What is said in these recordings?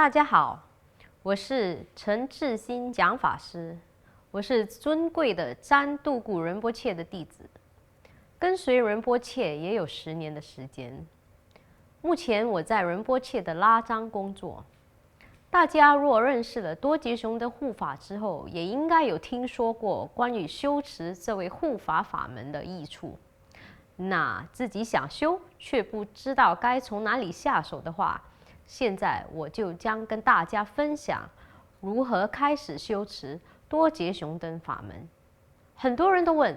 大家好，我是陈志新讲法师，我是尊贵的占度古仁波切的弟子，跟随仁波切也有10年的时间。目前我在仁波切的拉章工作。大家若认识了多杰雄的护法之后，也应该有听说过关于修持这位护法法门的益处。那自己想修却不知道该从哪里下手的话，现在我就将跟大家分享如何开始修持多杰雄灯法门。很多人都问，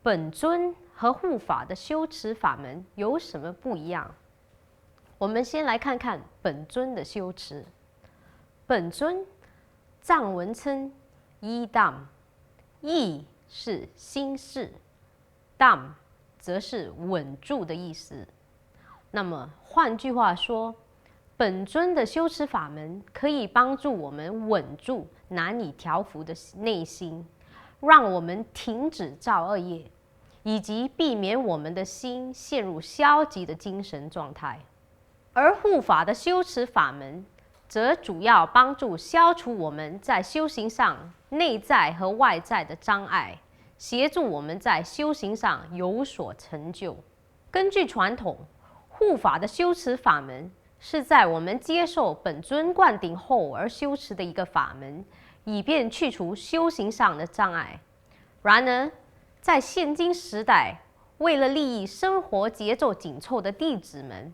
本尊和护法的修持法门有什么不一样？我们先来看看本尊的修持。本尊藏文称依当，依是心事，当则是稳住的意思。那么换句话说，本尊的修持法门可以帮助我们稳住难以调伏的内心，让我们停止造恶业，以及避免我们的心陷入消极的精神状态。而护法的修持法门则主要帮助消除我们在修行上内在和外在的障碍，协助我们在修行上有所成就。根据传统，护法的修持法门是在我们接受本尊灌顶后而修持的一个法门，以便去除修行上的障碍。然而，在现今时代，为了利益生活节奏紧凑的弟子们，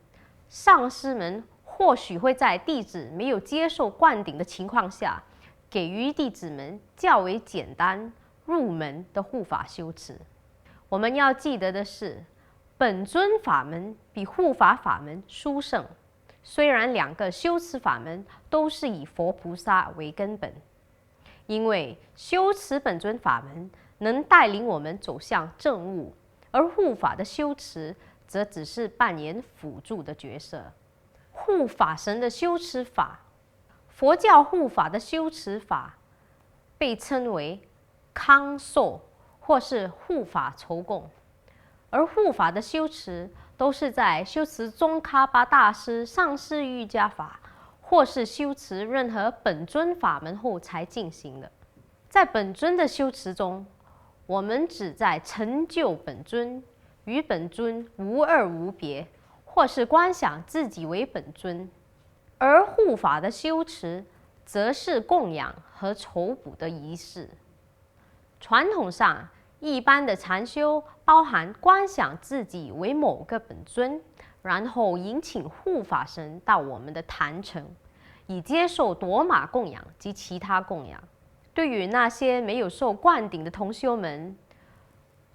上师们或许会在弟子没有接受灌顶的情况下，给予弟子们较为简单入门的护法修持。我们要记得的是，本尊法门比护法法门殊胜。虽然两个修持法门都是以佛菩萨为根本，因为修持本尊法门能带领我们走向正悟，而护法的修持则只是扮演辅助的角色。护法神的修持法，佛教护法的修持法被称为康受或是护法酬供，而护法的修持都是在修持宗喀巴大师上师瑜伽法，或是修持任何本尊法门后才进行的。在本尊的修持中，我们只在成就本尊，与本尊无二无别，或是观想自己为本尊。而护法的修持则是供养和酬补的仪式。传统上，一般的禅修包含观想自己为某个本尊，然后迎请护法神到我们的坛城，以接受夺马供养及其他供养。对于那些没有受灌顶的同修们，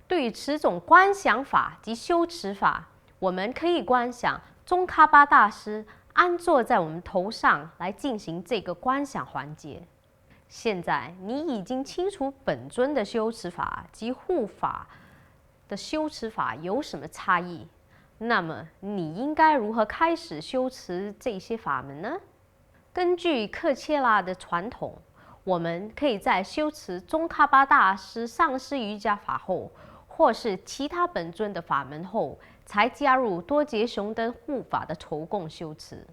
对于此种观想法及修持法，我们可以观想宗喀巴大师安坐在我们头上来进行这个观想环节。现在你已经清楚本尊的修持法及护法的修持法有什么差异，那么你应该如何开始修持这些法门呢？根据克切拉的传统，我们可以在修持宗喀巴大师上师瑜伽法后，或是其他本尊的法门后，才加入多杰雄灯护法的酬供修持。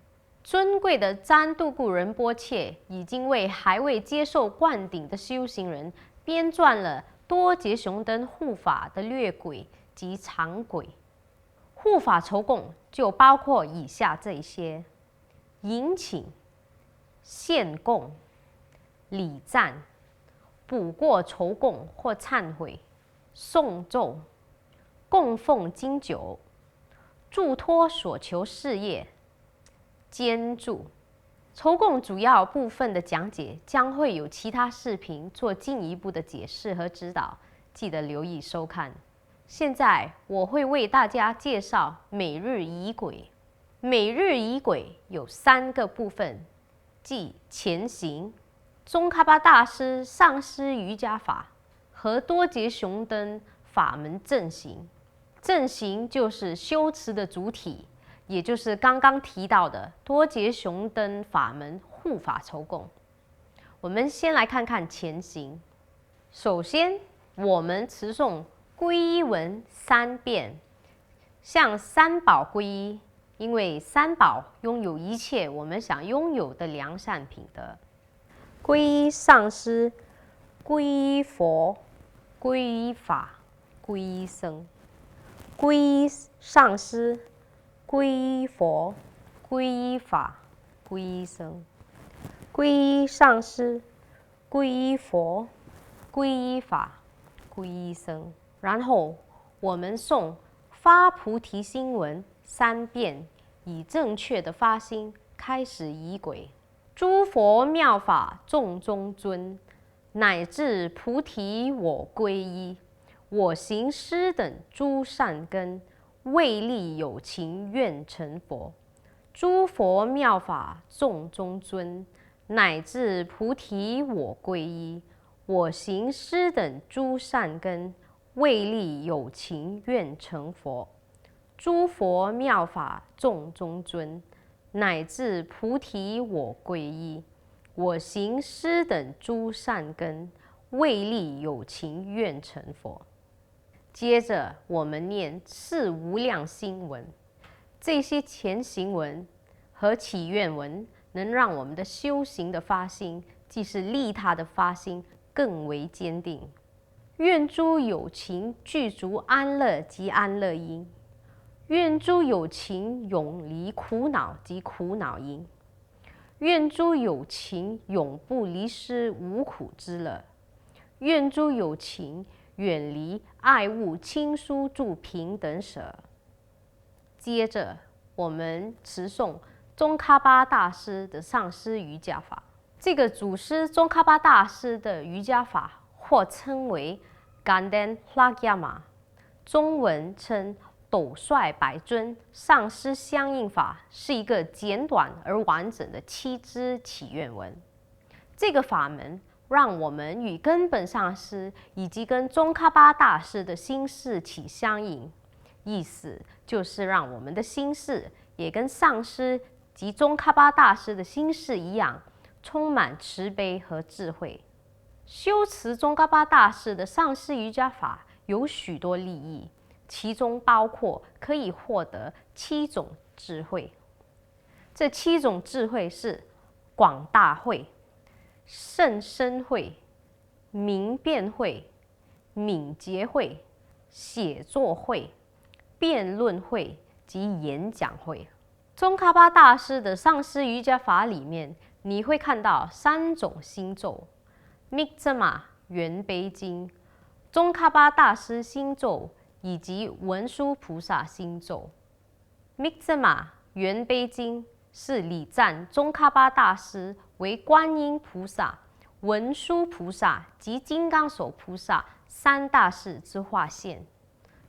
尊贵的占度古仁波切已经为还未接受灌顶的修行人编撰了多杰雄灯护法的略轨及长轨。护法酬供就包括以下这些：迎请、献供、礼赞、补过酬供或忏悔、诵咒、供奉经酒、嘱托所求事业、监助。酬供主要部分的讲解将会有其他视频做进一步的解释和指导，记得留意收看。现在我会为大家介绍每日仪轨。每日仪轨有3个部分，即前行、宗喀巴大师上师瑜伽法和多杰雄灯法门正行。正行就是修持的主体，也就是刚刚提到的多杰雄灯法门护法酬供。我们先来看看前行。首先，我们持诵皈依文3遍，向三宝皈依，因为三宝拥有一切我们想拥有的良善品德。皈依上师，皈依佛，皈依法，皈依僧。皈依上师，皈依佛，皈依法，皈依僧。皈依上师，皈依佛，皈依法，皈依僧。然后我们诵发菩提心文3遍，以正确的发心开始仪轨。诸佛妙法众中尊，乃至菩提我皈依。我行施等诸善根，为利有情愿成佛。诸佛妙法众中尊，乃至菩提我皈依。我行施等诸善根，为利有情愿成佛。诸佛妙法众中尊，乃至菩提我皈依。我行施等诸善根，为利有情愿成佛。接着我们念四无量心文，这些前行文和祈愿文能让我们的修行的发心，即是利他的发心更为坚定。愿诸有情具足安乐及安乐因，愿诸有情永离苦恼及苦恼因，愿诸有情永不离失无苦之乐，愿诸有情远离爱物亲疏助贫等舍。接着我们持诵宗喀巴大师的上师瑜伽法。这个祖师宗喀巴大师的瑜伽法或称为 Ganden Lagyama， 中文称斗率百尊上师相应法，是一个简短而完整的7支祈愿文。这个法门让我们与根本上师以及跟宗喀巴大师的心事起相应，意思就是让我们的心事也跟上师及宗喀巴大师的心事一样，充满慈悲和智慧。修持宗喀巴大师的上师瑜伽法有许多利益，其中包括可以获得7种智慧。这7种智慧是广大慧、甚深慧、明辨慧、敏捷慧、写作慧、辩论慧及演讲慧。宗喀巴大师的上师瑜伽法里面，你会看到3种心咒：密则玛圆悲经、宗喀巴大师心咒以及文殊菩萨心咒。密则玛圆悲经是礼赞宗喀巴大师为观音菩萨、文殊菩萨及金刚手菩萨3大士之化现。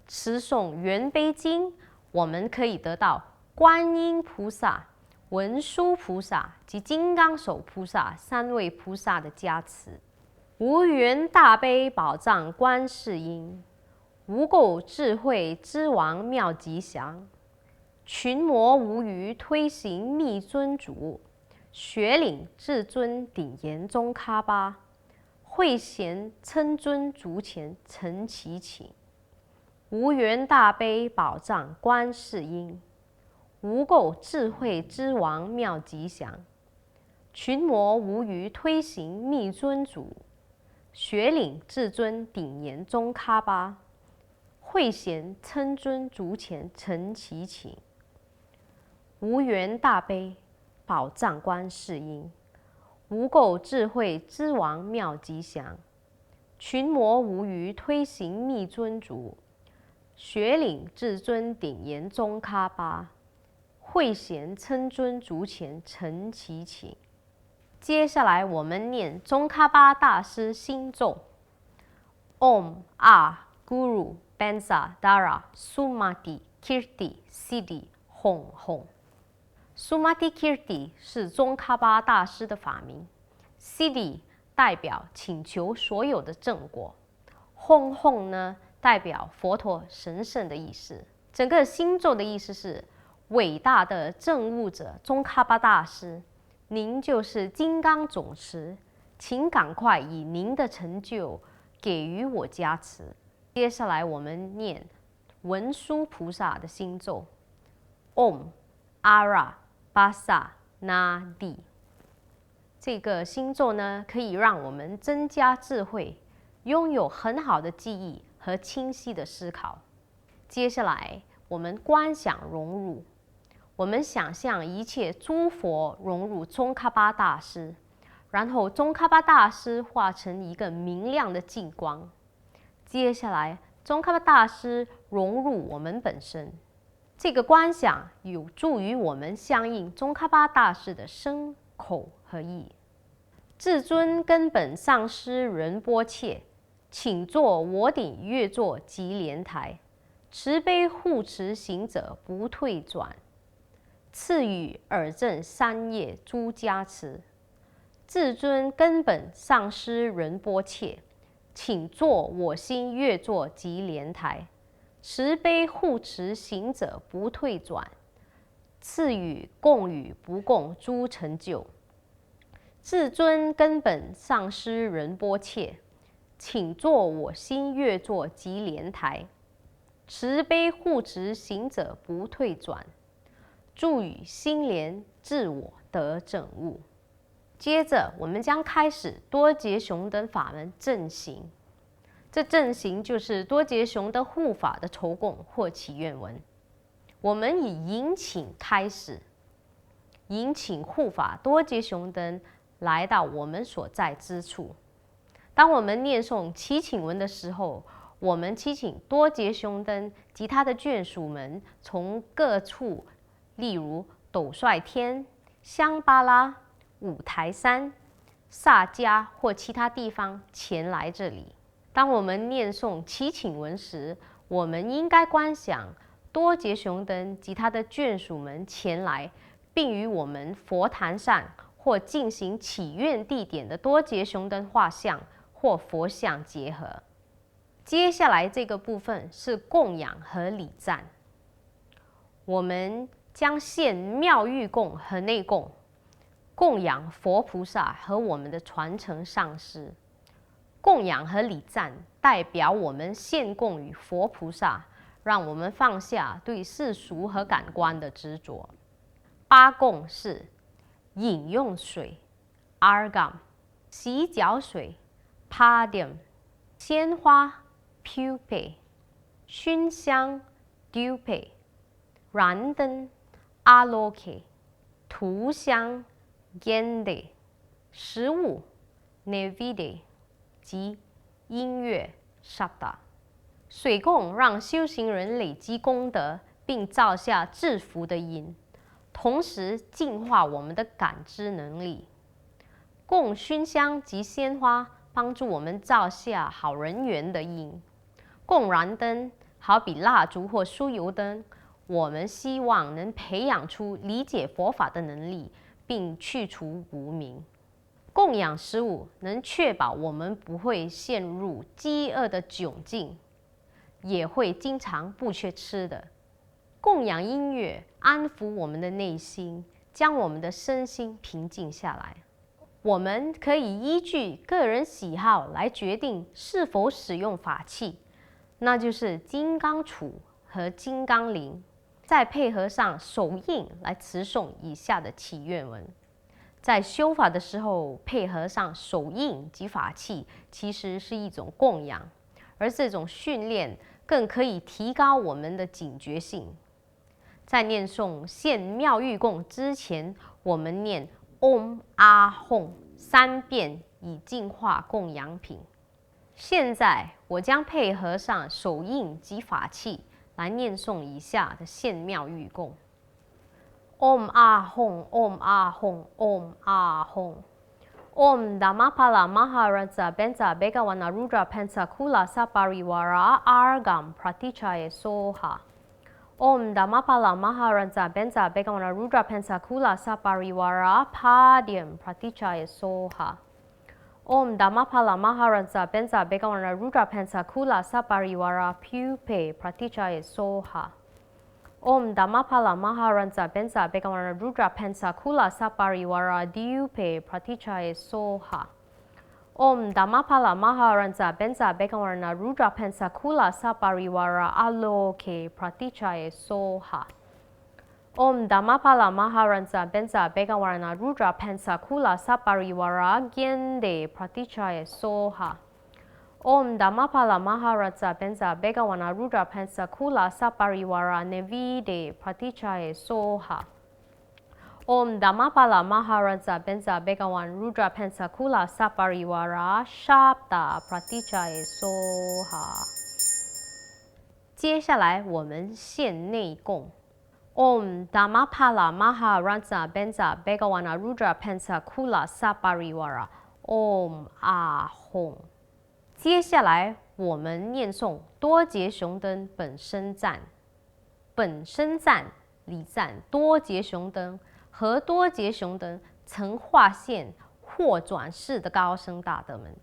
持诵圆悲经，我们可以得到观音菩萨、文殊菩萨及金刚手菩萨3位菩萨的加持。无缘大悲宝藏观世音，无垢智慧之王妙吉祥，群魔无余推行密尊主，学领至尊顶严宗喀巴，会贤称尊足前陈其请。无缘大悲宝藏观世音，无垢智慧之王妙吉祥，群魔无余推行密尊主，学领至尊顶严宗喀巴，会贤称尊足前陈其请。无缘大悲宝藏观世音，无垢智慧之王妙吉祥，群魔无余推行密尊主，学领至尊顶严宗喀巴，会贤称尊足前陈其请。接下来我们念宗喀巴大师心咒：Om Guru Benza Dara Sumati Kirti Siddhi Hong Hong。Sumati Kirti 是宗喀巴大师的法名， Siddhi 代表请求所有的正果， Hong Hong 呢代表佛陀神圣的意思。整个心咒的意思是：伟大的证悟者宗喀巴大师，您就是金刚总持，请赶快以您的成就给予我加持。接下来我们念文殊菩萨的心咒：Om 阿拉、巴萨、那地。这个星座呢，可以让我们增加智慧，拥有很好的记忆和清晰的思考。接下来，我们观想融入，我们想象一切诸佛融入宗喀巴大师，然后宗喀巴大师化成一个明亮的净光。接下来，宗喀巴大师融入我们本身。这个观想有助于我们相应宗喀巴大师的身、口和意。至尊根本上师仁波切，请坐我顶月座及莲台，慈悲护持行者不退转，赐予耳正三业诸加持。至尊根本上师仁波切，请坐我心月座及莲台，慈悲护持行者不退转，赐予共与不共诸成就。至尊根本上师仁波切，请坐我心月座及莲台，慈悲护持行者不退转，助与心莲自我得证悟。接着，我们将开始多杰雄灯法门正行。这正行就是多杰雄灯护法的筹供或祈愿文。我们以迎请开始，迎请护法多杰雄灯来到我们所在之处。当我们念诵祈请文的时候，我们祈请多杰雄灯及他的眷属们从各处，例如斗率天、香巴拉、五台山、萨迦或其他地方前来这里。当我们念诵祈请文时，我们应该观想多杰雄灯及他的眷属们前来，并与我们佛坛上或进行祈愿地点的多杰雄灯画像或佛像结合。接下来这个部分是供养和礼赞。我们将献妙玉供和内供，供养佛菩萨和我们的传承上师。供养和礼赞代表我们献供于佛菩萨，让我们放下对世俗和感官的执着。八供是饮用水 argam、 洗脚水 padium、 鲜花 pupae、 熏香 dupae、 燃灯 aloke、 涂香 gende、 食物 nevide 及音乐 shabda。 水供让修行人累积功德，并造下制服的因，同时净化我们的感知能力。供熏香及鲜花帮助我们造下好人缘的因。供燃灯好比蜡烛或酥油灯，我们希望能培养出理解佛法的能力，并去除无明。供养食物能确保我们不会陷入饥饿的窘境，也会经常不缺吃的。供养音乐安抚我们的内心，将我们的身心平静下来。我们可以依据个人喜好来决定是否使用法器，那就是金刚杵和金刚铃，再配合上手印来持诵以下的祈愿文。在修法的时候，配合上手印及法器，其实是一种供养，而这种训练更可以提高我们的警觉性。在念诵献妙玉供之前，我们念 Om Ah Hum 3遍，以净化供养品。现在我将配合上手印及法器来念诵以下的献妙玉供。Om Ah Hum Om Ah Hum Om Ah Hum Om Dhammapala Maharaja Benza Begawana Rudra Pensakula Sapariwara Argam Pratichaya Soha Om Dhammapala Maharaja Benza Begawana Rudra Pensakula Sapariwara Padium Pratichaya Soha Om Dhammapala Maharaja Benza Begawana Rudra Pensakula Sapariwara Pupe Pratichaya Soha Om Dhammapala Maharaja Benza Begawana Rudra Pensakula Sapariwara Dupe Pratichaya Soha Om Dhammapala Maharaja Benza Begawana Rudra Pensakula Sapariwara Aloke Pratichaya Soha Om Dhammapala Maharansa Benza Begawarana Rudra Pensa Kula Sapariwara Gende Pratichaya Soha. Om Dhammapala Maharansa Benza Begawana Rudra Pensa Kula Sapariwara Nevide Pratichaya Soha. Om Dhammapala Maharansa Benza Begawan Rudra Pensa Kula Sapariwara Shabda Pratichaya Soha. 接下来我们献内供。Om Dhammapala Maharansa Benza Begawana Rudra Pensa Kula Sapariwara Om Ahom。接下来我们念诵多杰雄灯本身赞。本身赞、礼赞多杰雄灯和多杰雄灯曾化现或转世的高僧大德们。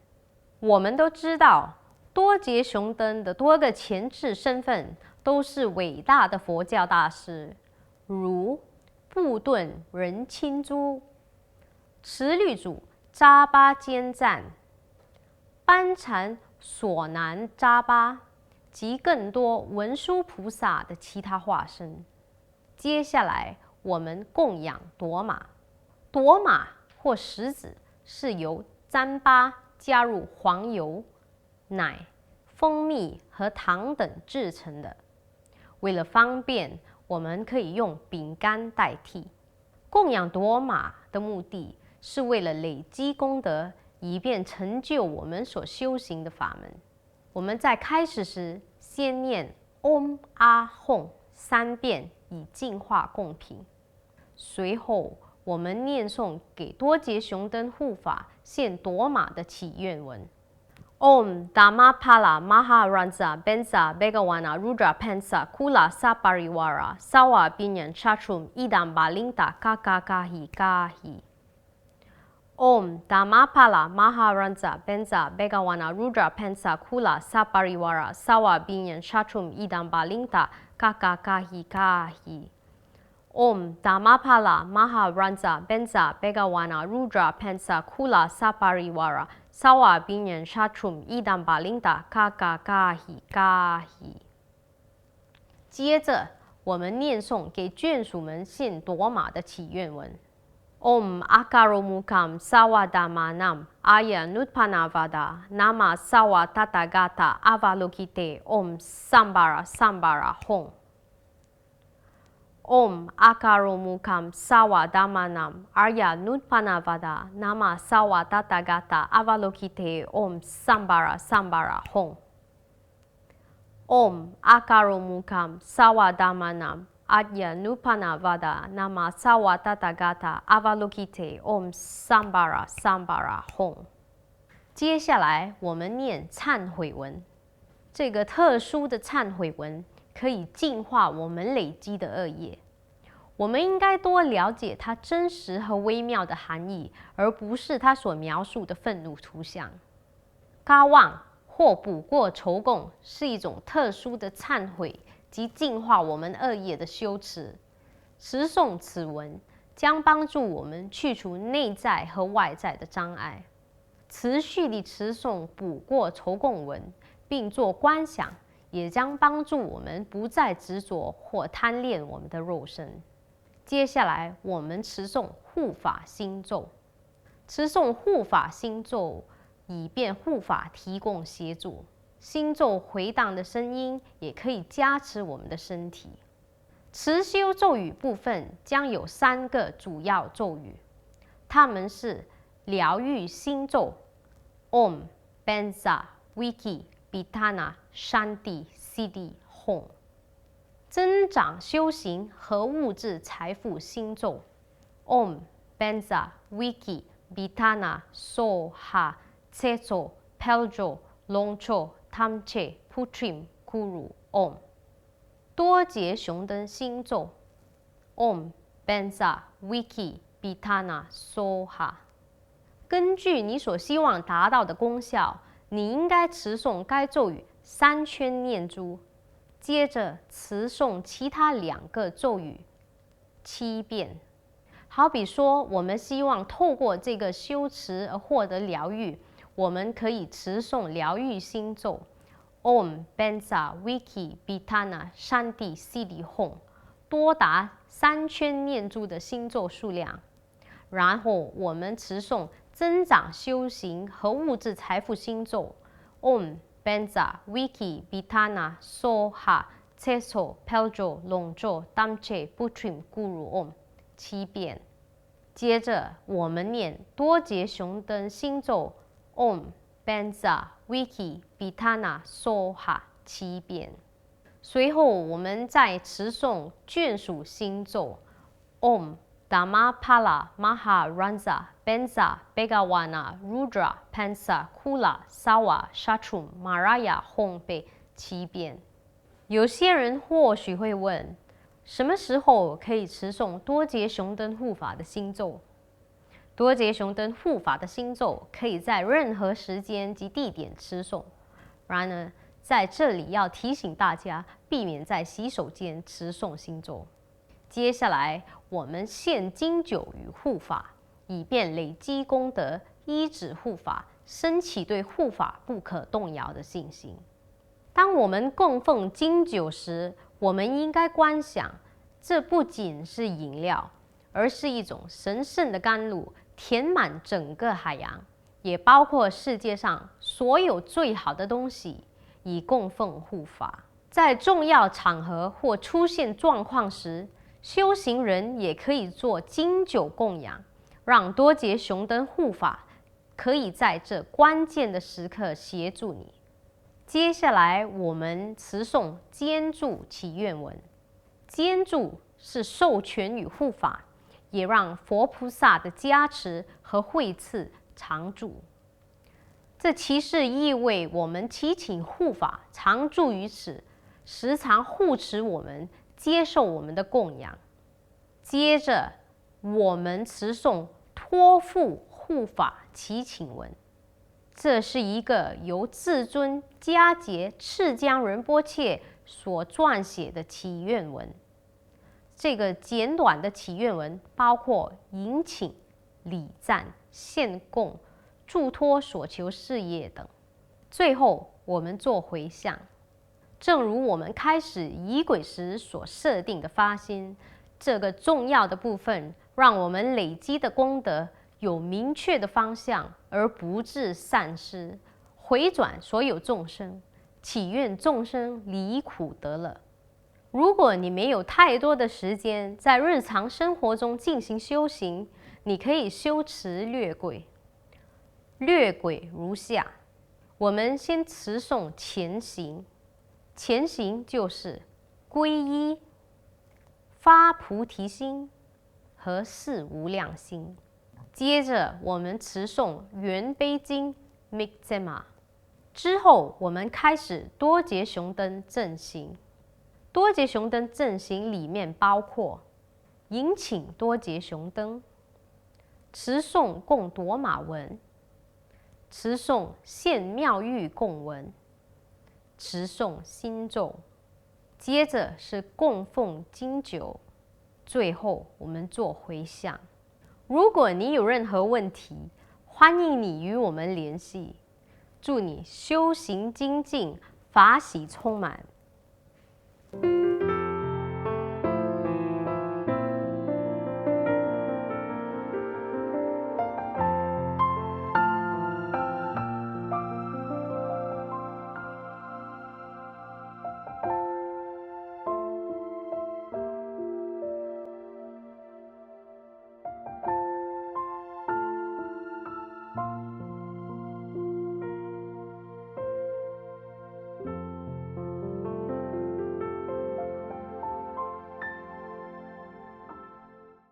我们都知道，多杰雄灯的多个前世身份都是伟大的佛教大师，如布顿仁钦珠、持律主扎巴坚赞、班禅索南扎巴及更多文殊菩萨的其他化身。接下来我们供养朵玛。朵玛或石子是由糌粑加入黄油、奶、蜂蜜和糖等制成的。为了方便，我们可以用饼干代替。供养朵玛的目的是为了累积功德，以便成就我们所修行的法门。我们在开始时先念 Om Ahom 3遍，以净化供品。随后我们念诵给多杰雄灯护法献朵玛的祈愿文。Om Dhammapala Maharansa Benza Begawana Rudra Pensa Kula Sapariwara Sawa Binyan Chatrum Idam Balinta Kakakahi Kahi. Om Dhammapala Maharansa Benza Begawana Rudra Pensa Kula Sapariwara Sawa Binyan Chatrum Idam Balinta Kakakahi Kahi. Om Dhammapala Maharansa Benza Begawana Rudra Pensa Kula Sapariwara Sawa Binyan Chatrum Idam Balinta Kakakahi Kahi。 接着我们念诵给眷属们献朵玛的祈愿文。Om Akaromukam Sawadhamanam Aya Nutpanavada Nama Sawa Tathagata Avalokite Om Sambara Sambara Hom. Om Akaromukam Sawadhamanam Arya Nutpanavada Nama Sawa Tathagata Avalokite Om Sambara Sambara Hom. Om Akaromukam Sawadhamanam Arya Nutpanavada Nama Sawa Tathagata Avalokite Om Sambara Sambara Hom。 接下来我们念忏悔文。这个特殊的忏悔文可以净化我们累积的恶业。我们应该多了解它真实和微妙的含义，而不是它所描述的愤怒图像。嘎旺或补过酬供是一种特殊的忏悔及净化我们恶业的修持。持诵此文将帮助我们去除内在和外在的障碍。持续地持诵补过酬供文，并做观想，也将帮助我们不再执着或贪恋我们的肉身。接下来我们持诵护法心咒。持诵护法心咒，以便护法提供协助。心咒回荡的声音也可以加持我们的身体。持修咒语部分将有3个主要咒语，它们是疗愈心咒 Om Benza Wiki Bitana Shanti Siddhi Hom， 增长修行和物质财富心咒 Om Benza Wiki Bitana Soha Tseto Peljo Longcho Tamche Putrim Kuru Om。 多杰雄灯心咒 Om Benza Wiki Bitana Soha。 根据你所希望达到的功效，你应该持诵该咒语3圈念珠，接着持诵其他2个咒语7遍。好比说，我们希望透过这个修持而获得疗愈，我们可以持诵疗愈心咒 Om Benza Wiki Bitana Shanti Siddhi Hom 多达3圈念珠的星咒数量，然后我们持诵增长修行和物质财富星咒 Om Benza Wiki Bitana Soha Ceso Peljo Longjo Damche Butrim Guru Om 7遍。接着我们念多杰雄灯星咒 Om Benza Wiki Bitana Soha 7遍。随后我们再持诵眷属星咒 Om Dhammapala Maharanza Benza Begawana Rudra Pansa Kula Sawa Shatrum Maraya Hongbe 7遍。有些人或许会问，什么时候可以持诵多杰雄灯护法的星咒？多杰雄灯护法的星咒可以在任何时间及地点持诵，然而在这里要提醒大家，避免在洗手间持诵星咒。接下来，我们献金酒与护法，以便累积功德，依止护法，升起对护法不可动摇的信心。当我们供奉金酒时，我们应该观想，这不仅是饮料，而是一种神圣的甘露，填满整个海洋，也包括世界上所有最好的东西，以供奉护法。在重要场合或出现状况时，修行人也可以做金酒供养，让多杰雄灯护法可以在这关键的时刻协助你。接下来我们持诵坚柱祈愿文。坚柱是授权与护法，也让佛菩萨的加持和惠赐常驻。这其实意味我们祈请护法常驻于此，时常护持我们，接受我们的供养。接着我们持诵托付护法祈请文。这是一个由至尊迦叶赤江仁波切所撰写的祈愿文。这个简短的祈愿文包括迎请、礼赞、献供、祝托所求事业等。最后，我们做回向，正如我们开始仪轨时所设定的发心，这个重要的部分让我们累积的功德有明确的方向，而不致散失，回转所有众生，祈愿众生离苦得乐。如果你没有太多的时间在日常生活中进行修行，你可以修持略轨。略轨如下：我们先持诵前行，前行就是皈依、发菩提心和誓无量心。接着我们持诵圆悲经 Mikzema， 之后我们开始多杰雄灯正行。多杰雄灯正行里面包括迎请多杰雄灯、持诵供夺玛文、持诵现妙玉供文、持诵心咒，接着是供奉金酒，最后我们做回向。如果你有任何问题，欢迎你与我们联系。祝你修行精进，法喜充满。